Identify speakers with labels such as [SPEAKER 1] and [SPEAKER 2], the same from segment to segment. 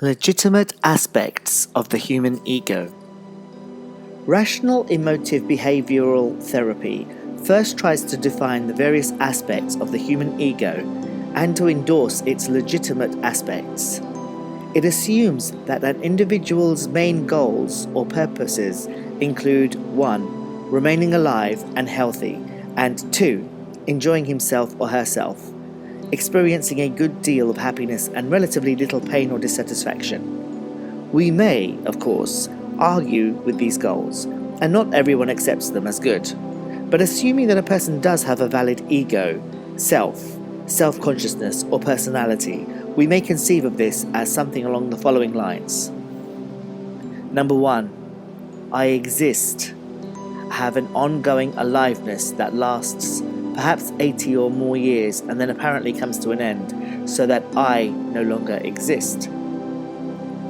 [SPEAKER 1] Legitimate aspects of the human ego. Rational emotive behavioral therapy first tries to define the various aspects of the human ego and to endorse its legitimate aspects. It assumes that an individual's main goals or purposes include 1. Remaining alive and healthy, and 2. Enjoying himself or herself, experiencing a good deal of happiness and relatively little pain or dissatisfaction. We may, of course, argue with these goals, and not everyone accepts them as good. But assuming that a person does have a valid ego, self-consciousness, or personality, we may conceive of this as something along the following lines. Number 1. I exist. I have an ongoing aliveness that lasts perhaps 80 or more years and then apparently comes to an end, so that I no longer exist.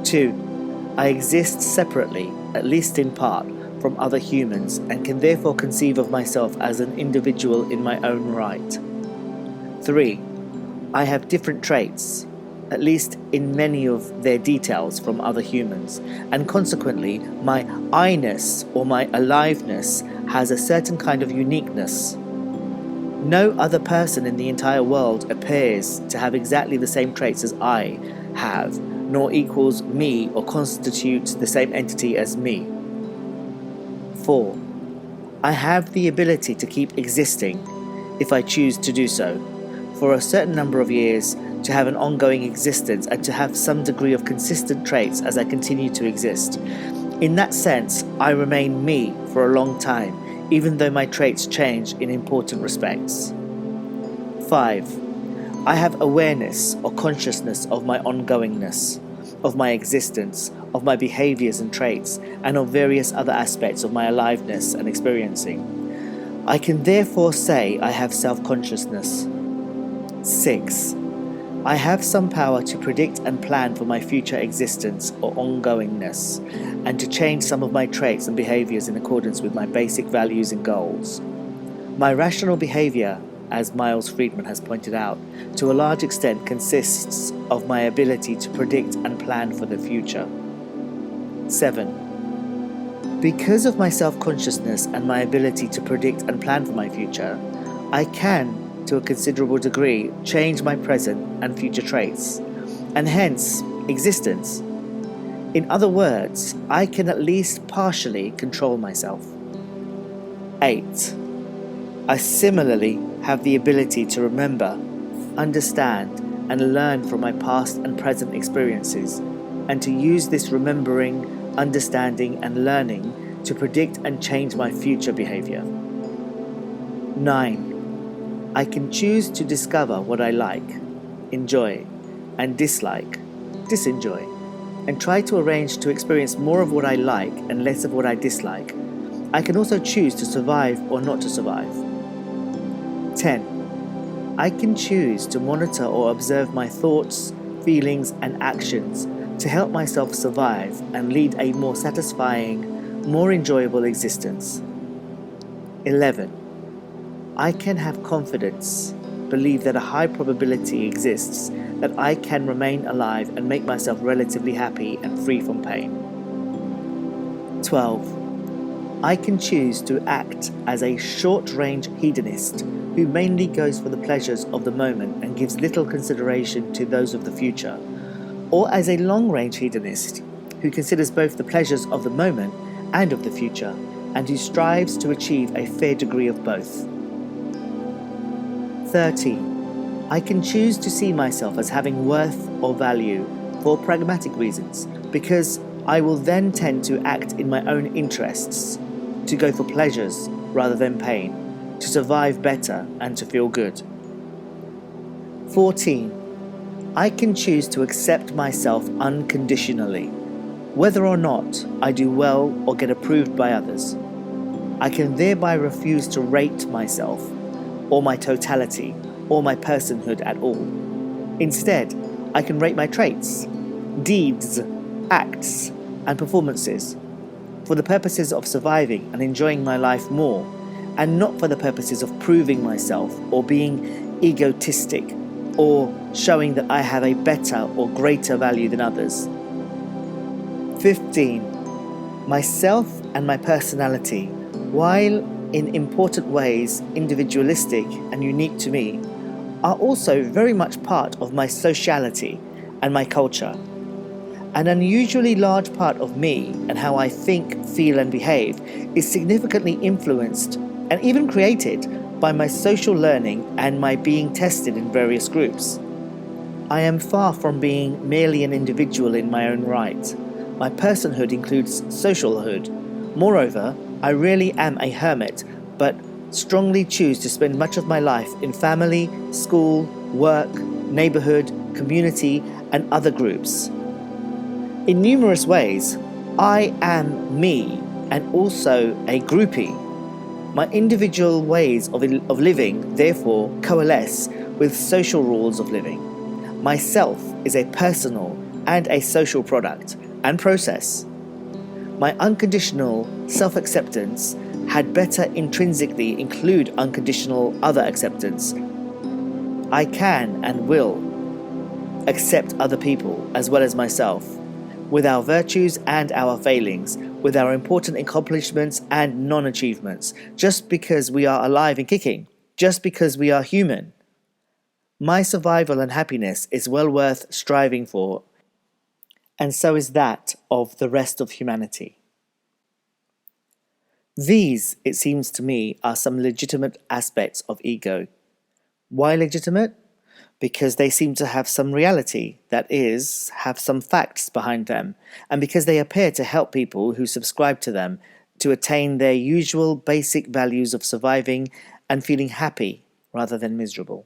[SPEAKER 1] 2. I exist separately, at least in part, from other humans and can therefore conceive of myself as an individual in my own right. 3. I have different traits, at least in many of their details, from other humans, and consequently my I-ness or my aliveness has a certain kind of uniqueness. No other person in the entire world appears to have exactly the same traits as I have, nor equals me or constitutes the same entity as me. 4. I have the ability to keep existing, if I choose to do so, for a certain number of years, to have an ongoing existence and to have some degree of consistent traits as I continue to exist. In that sense, I remain me for a long time, even though my traits change in important respects. 5. I have awareness or consciousness of my ongoingness, of my existence, of my behaviors and traits, and of various other aspects of my aliveness and experiencing. I can therefore say I have self-consciousness. 6. I have some power to predict and plan for my future existence or ongoingness, and to change some of my traits and behaviors in accordance with my basic values and goals. My rational behavior, as Miles Friedman has pointed out, to a large extent consists of my ability to predict and plan for the future. 7. Because of my self-consciousness and my ability to predict and plan for my future, I can, to a considerable degree, change my present and future traits, and hence existence. In other words, I can at least partially control myself. 8. I similarly have the ability to remember, understand, and learn from my past and present experiences, and to use this remembering, understanding, and learning to predict and change my future behavior. 9. I can choose to discover what I like, enjoy, and dislike, disenjoy, and try to arrange to experience more of what I like and less of what I dislike. I can also choose to survive or not to survive. 10. I can choose to monitor or observe my thoughts, feelings, and actions to help myself survive and lead a more satisfying, more enjoyable existence. 11. I can have confidence, believe that a high probability exists that I can remain alive and make myself relatively happy and free from pain. 12. I can choose to act as a short-range hedonist who mainly goes for the pleasures of the moment and gives little consideration to those of the future, or as a long-range hedonist who considers both the pleasures of the moment and of the future, and who strives to achieve a fair degree of both. 13. I can choose to see myself as having worth or value for pragmatic reasons, because I will then tend to act in my own interests, to go for pleasures rather than pain, to survive better and to feel good. 14. I can choose to accept myself unconditionally, whether or not I do well or get approved by others. I can thereby refuse to rate myself, or my totality, or my personhood at all. Instead, I can rate my traits, deeds, acts, and performances for the purposes of surviving and enjoying my life more, and not for the purposes of proving myself or being egotistic or showing that I have a better or greater value than others. 15. Myself and my personality, while in important ways individualistic and unique to me, are also very much part of my sociality and my culture. An unusually large part of me and how I think, feel and behave is significantly influenced and even created by my social learning and my being tested in various groups. I am far from being merely an individual in my own right. My personhood includes socialhood. Moreover, I really am a hermit, but strongly choose to spend much of my life in family, school, work, neighborhood, community, and other groups. In numerous ways, I am me and also a groupie. My individual ways of living, therefore, coalesce with social rules of living. Myself is a personal and a social product and process. My unconditional self-acceptance had better intrinsically include unconditional other acceptance. I can and will accept other people as well as myself, with our virtues and our failings, with our important accomplishments and non-achievements, just because we are alive and kicking, just because we are human. My survival and happiness is well worth striving for, and so is that of the rest of humanity. These, it seems to me, are some legitimate aspects of ego. Why legitimate? Because they seem to have some reality, that is, have some facts behind them, and because they appear to help people who subscribe to them to attain their usual basic values of surviving and feeling happy rather than miserable.